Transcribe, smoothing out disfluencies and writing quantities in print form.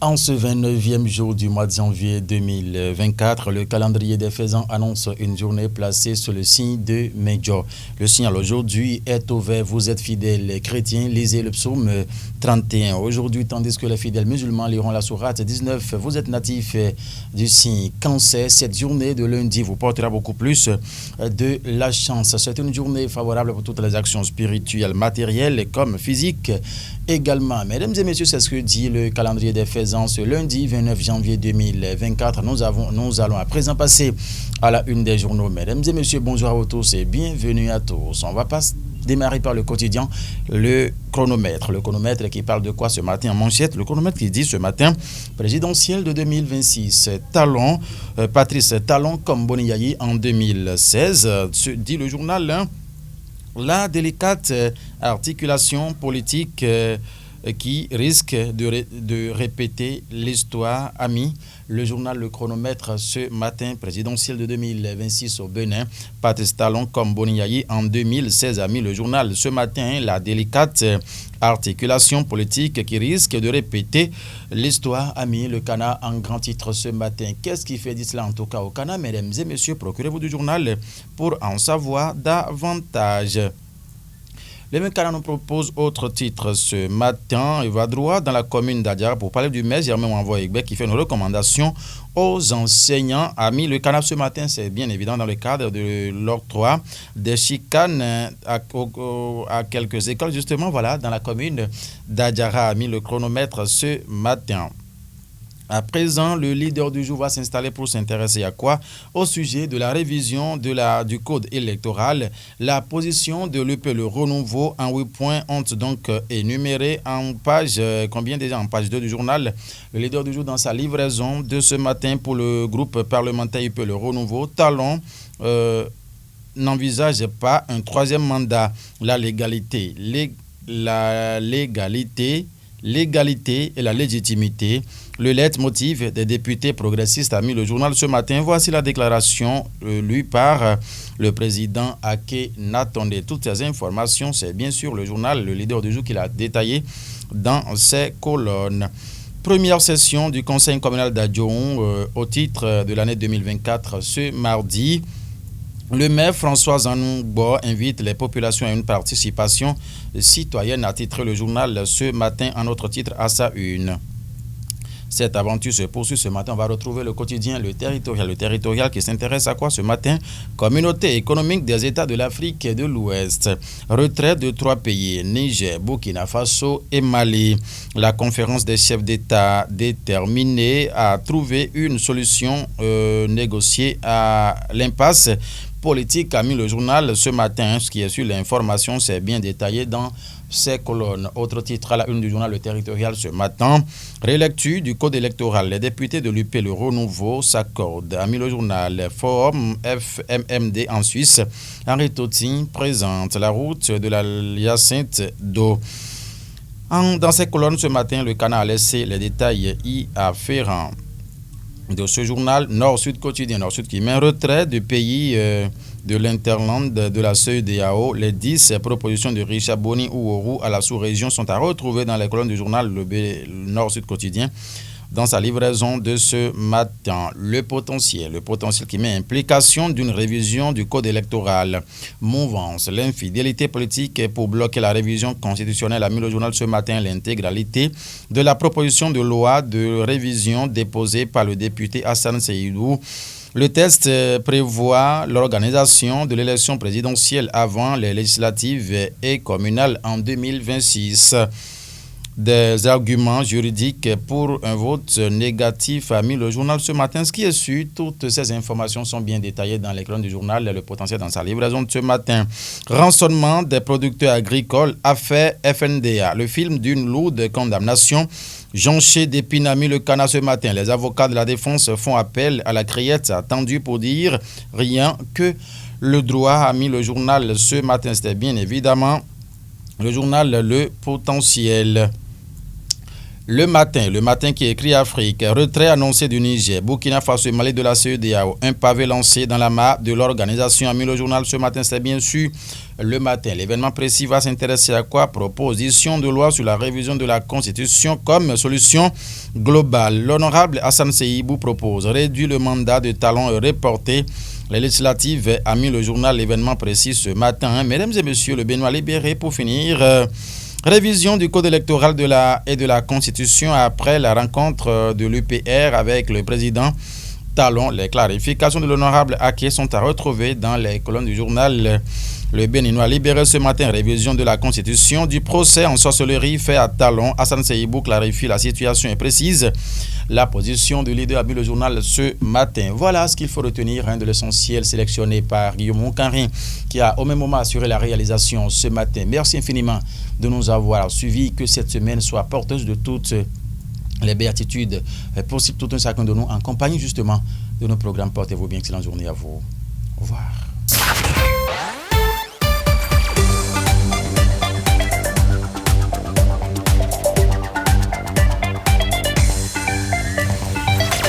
En ce 29e jour du mois de janvier 2024, le calendrier des faisans annonce une journée placée sous le signe de Medjo. Le signal aujourd'hui est au vert. Vous êtes fidèles chrétiens, lisez le psaume 31. Aujourd'hui, tandis que les fidèles musulmans liront la sourate 19, vous êtes natifs du signe Cancer. Cette journée de lundi vous portera beaucoup plus de la chance. C'est une journée favorable pour toutes les actions spirituelles, matérielles comme physiques également. Mesdames et messieurs, c'est ce que dit le calendrier des faisans. Ce lundi 29 janvier 2024, nous allons à présent passer à la une des journaux. Mesdames et messieurs, bonjour à vous tous et bienvenue à tous. On va démarrer par le quotidien, le chronomètre. Le chronomètre qui parle de quoi ce matin en manchette? Le chronomètre qui dit ce matin, présidentielle de 2026, Patrice Talon comme Boniayi en 2016, dit le journal, hein, la délicate articulation politique qui risque de répéter l'histoire a mis le journal Le Chronomètre ce matin, présidentiel de 2026 au Bénin. Patrice Talon comme Boniayi en 2016 a mis le journal ce matin, la délicate articulation politique qui risque de répéter l'histoire a mis le Cana en grand titre ce matin. Qu'est-ce qui fait dire cela en tout cas au Cana? Mesdames et messieurs, procurez-vous du journal pour en savoir davantage. Le Mécana nous propose autre titre ce matin. Il va droit dans la commune d'Adiara pour parler du maire Germain Wanvoyegbe qui fait une recommandation aux enseignants. Amis, le Cana ce matin, c'est bien évident dans le cadre de l'octroi des chicanes à quelques écoles. Justement, voilà, dans la commune d'Adiara, amis, le chronomètre ce matin. À présent, le leader du jour va s'installer pour s'intéresser à quoi? Au sujet de la révision du code électoral. La position de l'UP, le renouveau en 8 points, ont donc énuméré en page, en page 2 du journal. Le leader du jour dans sa livraison de ce matin pour le groupe parlementaire UP, le renouveau, Talon n'envisage pas un troisième mandat. La légalité et la légitimité. Le leitmotiv des députés progressistes a mis le journal ce matin. Voici la déclaration lue par le président Ake Natonde. Toutes ces informations, c'est bien sûr le journal, le leader du jour qui l'a détaillé dans ses colonnes. Première session du conseil communal d'Adjoun au titre de l'année 2024 ce mardi. Le maire François Zanoubo invite les populations à une participation citoyenne, a titré le journal ce matin en autre titre à sa une. Cette aventure se poursuit ce matin. On va retrouver le quotidien, le territorial qui s'intéresse à quoi ce matin? Communauté économique des États de l'Afrique de l'Ouest. Retrait de 3 pays, Niger, Burkina Faso et Mali. La conférence des chefs d'État déterminée à trouver une solution négociée à l'impasse politique a mis le journal ce matin. Ce qui est sur l'information, c'est bien détaillé dans ces colonnes. Autre titre à la une du journal Le Territorial ce matin. Relecture du code électoral. Les députés de l'UP Le Renouveau s'accordent. A mis le journal. Forum FMMD en Suisse. Henri Totin présente la route de la Hyacinthe d'eau. Dans ces colonnes ce matin, le Cana a laissé les détails y afférents de ce journal Nord-Sud quotidien. Nord-Sud qui met un retrait du pays de l'interland de la CEDEAO. Les 10 propositions de Richard Boni Ouourou à la sous-région sont à retrouver dans les colonnes du journal Le Nord-Sud quotidien. Dans sa livraison de ce matin, le potentiel qui met implication d'une révision du code électoral. Mouvance, l'infidélité politique pour bloquer la révision constitutionnelle a mis le journal ce matin l'intégralité de la proposition de loi de révision déposée par le député Hassan Seydou. Le texte prévoit l'organisation de l'élection présidentielle avant les législatives et communales en 2026. Des arguments juridiques pour un vote négatif a mis le journal ce matin. Ce qui est sûr, toutes ces informations sont bien détaillées dans les colonnes du journal. Le potentiel dans sa livraison de ce matin. Rançonnement des producteurs agricoles, affaire FNDA. Le film d'une lourde condamnation. Jonché d'épines a mis le Cana ce matin. Les avocats de la défense font appel à la criette attendue pour dire rien que le droit a mis le journal ce matin. C'était bien évidemment le journal Le Potentiel. Le matin qui écrit Afrique, retrait annoncé du Niger, Burkina Faso et Mali de la CEDEAO, un pavé lancé dans la map de l'organisation. A mis le journal ce matin, c'est bien sûr le matin. L'événement précis va s'intéresser à quoi? Proposition de loi sur la révision de la Constitution comme solution globale. L'honorable Hassan Seibou propose réduire le mandat de Talon et reporter les législatives. A mis le journal l'événement précis ce matin. Mesdames et messieurs, le Benoît libéré pour finir. Révision du code électoral et de la Constitution après la rencontre de l'UPR avec le président Talon. Les clarifications de l'honorable Aké sont à retrouver dans les colonnes du journal Le Béninois libéré ce matin. Révision de la Constitution, du procès en sorcellerie fait à Talon. Hassan Seibou clarifie la situation et précise la position du leader, a mis le journal ce matin. Voilà ce qu'il faut retenir de l'essentiel sélectionné par Guillaume Moncarin qui a au même moment assuré la réalisation ce matin. Merci infiniment de nous avoir suivis. Que cette semaine soit porteuse de toutes les béatitudes possibles, tout un chacun de nous en compagnie justement de nos programmes. Portez-vous bien, excellente journée à vous. Au revoir.